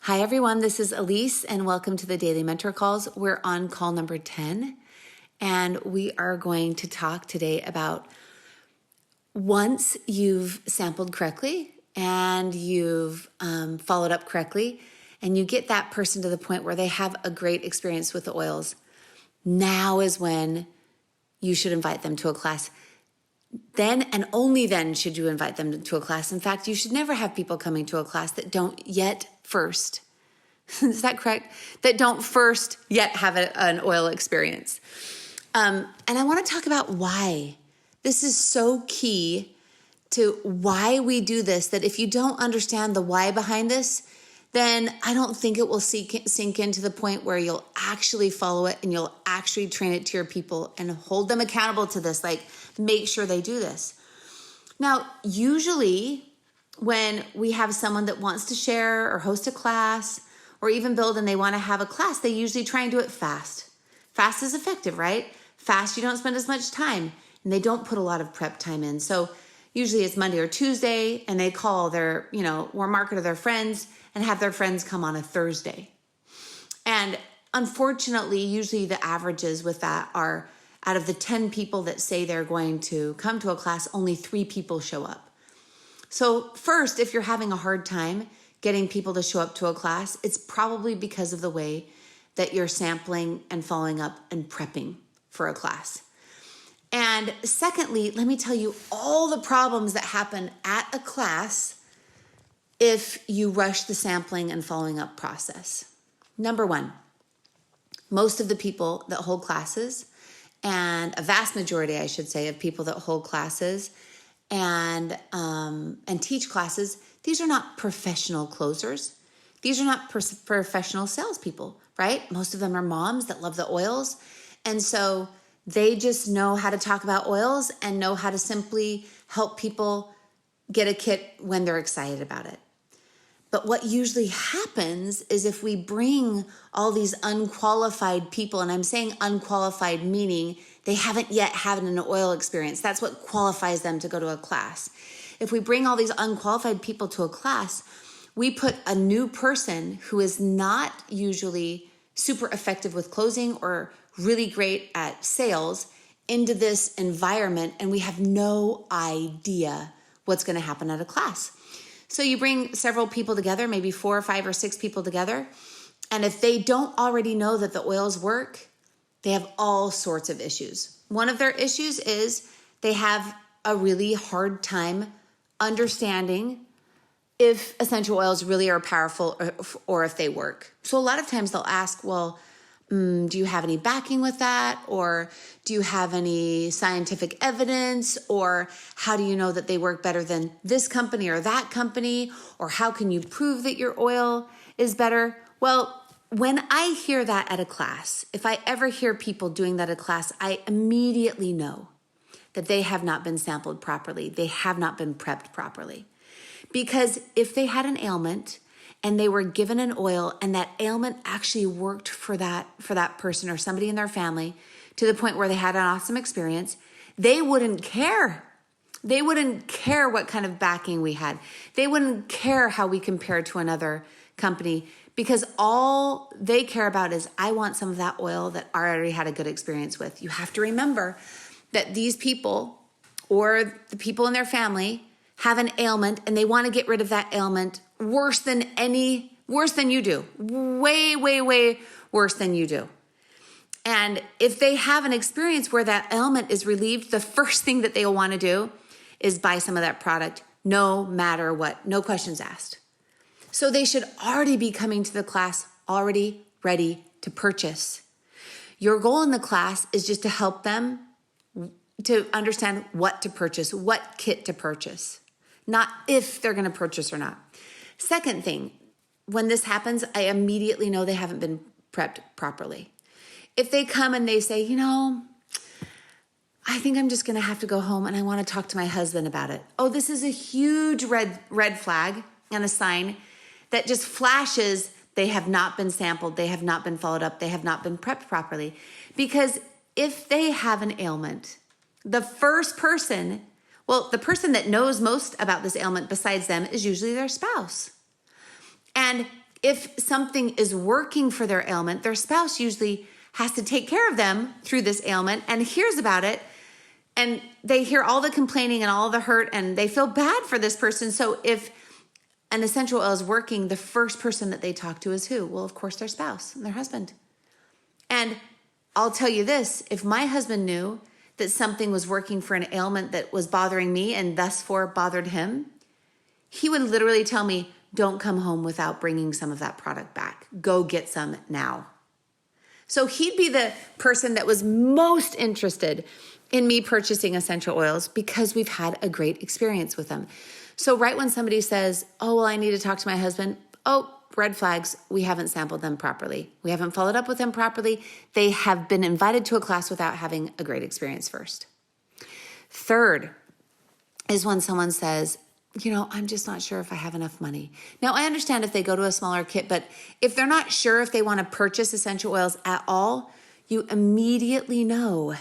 Hi, everyone. This is Allyse, and welcome to the Daily Mentor Calls. We're on call number 10, and we are going to talk today about once you've sampled correctly and you've followed up correctly, and you get that person to the point where they have a great experience with the oils, now is when you should invite them to a class. Then and only then should you invite them to a class. In fact, you should never have people coming to a class that don't yet first, is that correct? That don't first yet have an oil experience. And I want to talk about why. This is so key to why we do this, that if you don't understand the why behind this, then I don't think it will sink into the point where you'll actually follow it and you'll actually train it to your people and hold them accountable to this, like make sure they do this. Now, usually when we have someone that wants to share or host a class or even build and they want to have a class, they usually try and do it fast. Fast is effective, right? Fast, you don't spend as much time and they don't put a lot of prep time in. So usually it's Monday or Tuesday and they call their, warm market to their friends and have their friends come on a Thursday. And unfortunately, usually the averages with that are out of the 10 people that say they're going to come to a class, only 3 people show up. So first, if you're having a hard time getting people to show up to a class, it's probably because of the way that you're sampling and following up and prepping for a class. And secondly, let me tell you all the problems that happen at a class if you rush the sampling and following up process. Number one, most of the people that hold classes, and a vast majority, I should say, of people that hold classes and teach classes, these are not professional closers. These are not professional salespeople, right? Most of them are moms that love the oils. And so they just know how to talk about oils and know how to simply help people get a kit when they're excited about it. But what usually happens is if we bring all these unqualified people, and I'm saying unqualified meaning they haven't yet had an oil experience. That's what qualifies them to go to a class. If we bring all these unqualified people to a class, we put a new person who is not usually super effective with closing or really great at sales into this environment, and we have no idea what's going to happen at a class. So you bring several people together, maybe 4 or 5 or 6 people together, and if they don't already know that the oils work, they have all sorts of issues. One of their issues is they have a really hard time understanding if essential oils really are powerful or if they work. So a lot of times they'll ask, well, do you have any backing with that? Or do you have any scientific evidence? Or how do you know that they work better than this company or that company? Or how can you prove that your oil is better? Well, when I hear that at a class, if I ever hear people doing that at a class, I immediately know that they have not been sampled properly. They have not been prepped properly. Because if they had an ailment and they were given an oil and that ailment actually worked for that person or somebody in their family to the point where they had an awesome experience, they wouldn't care. They wouldn't care what kind of backing we had. They wouldn't care how we compared to another company because all they care about is, I want some of that oil that I already had a good experience with. You have to remember that these people or the people in their family have an ailment and they want to get rid of that ailment worse than you do. Way, way, way worse than you do. And if they have an experience where that ailment is relieved, the first thing that they will want to do is buy some of that product, no matter what, no questions asked. So they should already be coming to the class already ready to purchase. Your goal in the class is just to help them to understand what to purchase, what kit to purchase, not if they're going to purchase or not. Second thing, when this happens, I immediately know they haven't been prepped properly. If they come and they say, I think I'm just going to have to go home and I want to talk to my husband about it. Oh, this is a huge red flag and a sign that just flashes they have not been sampled, they have not been followed up, they have not been prepped properly. Because if they have an ailment, the person that knows most about this ailment besides them is usually their spouse. And if something is working for their ailment, their spouse usually has to take care of them through this ailment and hears about it. And they hear all the complaining and all the hurt, and they feel bad for this person. So if an essential oil is working, the first person that they talk to is who? Well, of course, their spouse and their husband. And I'll tell you this, if my husband knew that something was working for an ailment that was bothering me and thus for bothered him, he would literally tell me, don't come home without bringing some of that product back. Go get some now. So he'd be the person that was most interested in me purchasing essential oils because we've had a great experience with them. So right when somebody says, oh, well, I need to talk to my husband. Oh, red flags. We haven't sampled them properly. We haven't followed up with them properly. They have been invited to a class without having a great experience first. Third is when someone says, I'm just not sure if I have enough money. Now, I understand if they go to a smaller kit, but if they're not sure if they want to purchase essential oils at all, you immediately know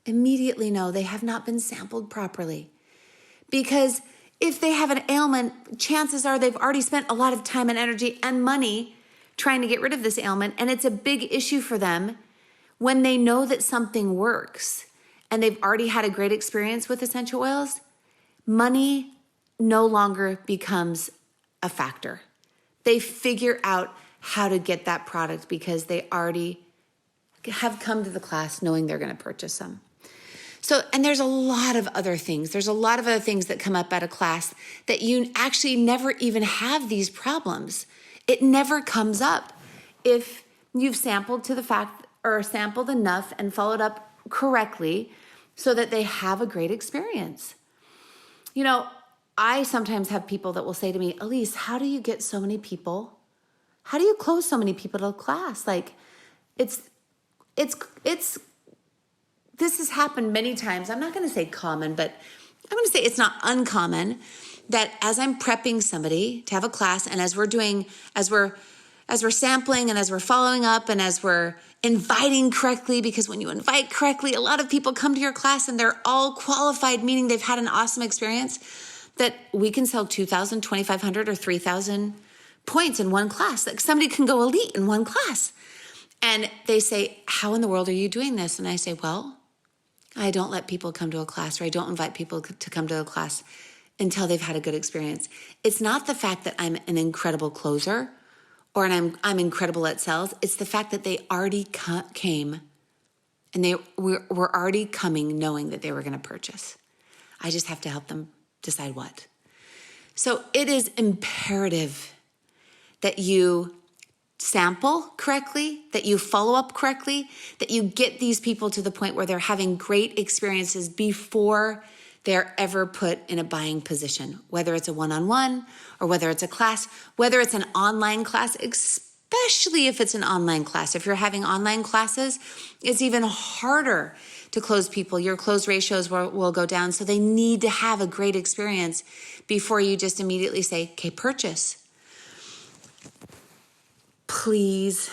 they have not been sampled properly. Because if they have an ailment, chances are they've already spent a lot of time and energy and money trying to get rid of this ailment, and it's a big issue for them when they know that something works and they've already had a great experience with essential oils. Money no longer becomes a factor. They figure out how to get that product because they already have come to the class knowing they're going to purchase them. So, and there's a lot of other things. There's a lot of other things that come up at a class that you actually never even have these problems. It never comes up if you've sampled to the fact or sampled enough and followed up correctly so that they have a great experience. I sometimes have people that will say to me, Allyse, how do you get so many people? How do you close so many people to a class? Like this has happened many times. I'm not going to say common, but I'm going to say it's not uncommon that as I'm prepping somebody to have a class and as we're sampling and as we're following up and as we're inviting correctly, because when you invite correctly, a lot of people come to your class and they're all qualified, meaning they've had an awesome experience, that we can sell 2,000, 2,500 or 3,000 points in one class. Like somebody can go elite in one class. And they say, how in the world are you doing this? And I say, well, I don't let people come to a class, or I don't invite people to come to a class until they've had a good experience. It's not the fact that I'm an incredible closer or I'm incredible at sales. It's the fact that they already came and they were already coming knowing that they were going to purchase. I just have to help them decide what. So it is imperative that you sample correctly, that you follow up correctly, that you get these people to the point where they're having great experiences before they're ever put in a buying position, whether it's a one-on-one or whether it's a class, whether it's an online class, especially if it's an online class. If you're having online classes, it's even harder to close people. Your close ratios will go down. So they need to have a great experience before you just immediately say, okay, purchase. Please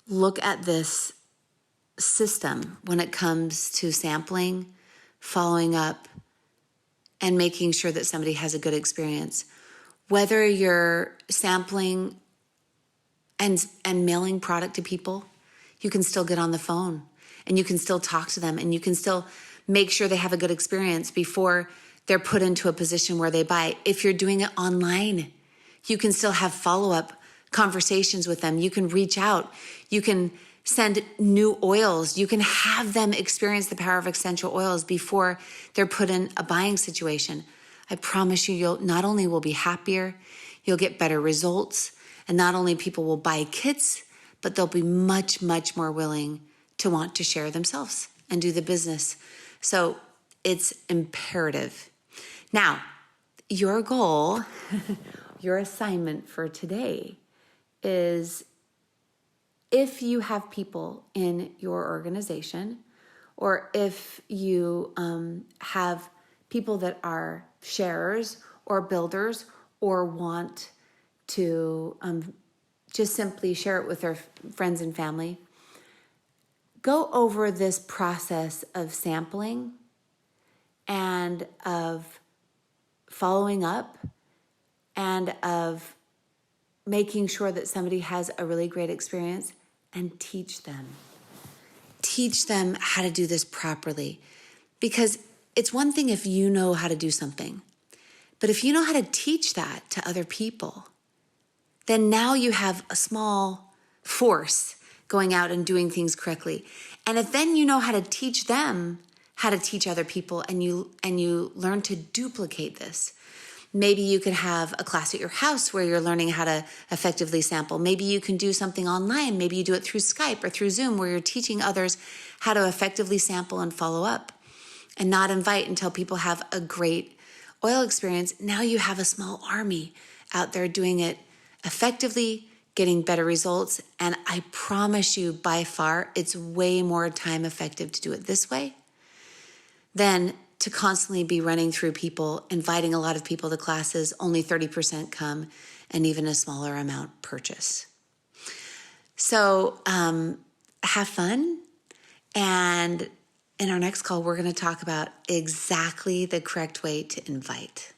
look at this system when it comes to sampling, following up, and making sure that somebody has a good experience. Whether you're sampling and mailing product to people, you can still get on the phone and you can still talk to them and you can still make sure they have a good experience before they're put into a position where they buy. If you're doing it online, you can still have follow-up conversations with them. You can reach out. You can send new oils. You can have them experience the power of essential oils before they're put in a buying situation. I promise you'll not only will be happier, you'll get better results, and not only people will buy kits, but they'll be much, much more willing to want to share themselves and do the business. So it's imperative. Now, your goal, your assignment for today is, if you have people in your organization, or if you have people that are sharers or builders or want to just simply share it with their friends and family, go over this process of sampling and of following up and of making sure that somebody has a really great experience, and teach them. Teach them how to do this properly. Because it's one thing if you know how to do something, but if you know how to teach that to other people, then now you have a small force going out and doing things correctly. And if then you know how to teach them how to teach other people, and you learn to duplicate this. Maybe you could have a class at your house where you're learning how to effectively sample. Maybe you can do something online. Maybe you do it through Skype or through Zoom where you're teaching others how to effectively sample and follow up and not invite until people have a great oil experience. Now you have a small army out there doing it effectively, getting better results. And I promise you, by far, it's way more time effective to do it this way than to constantly be running through people, inviting a lot of people to classes, only 30% come, and even a smaller amount purchase. So have fun. And in our next call, we're going to talk about exactly the correct way to invite.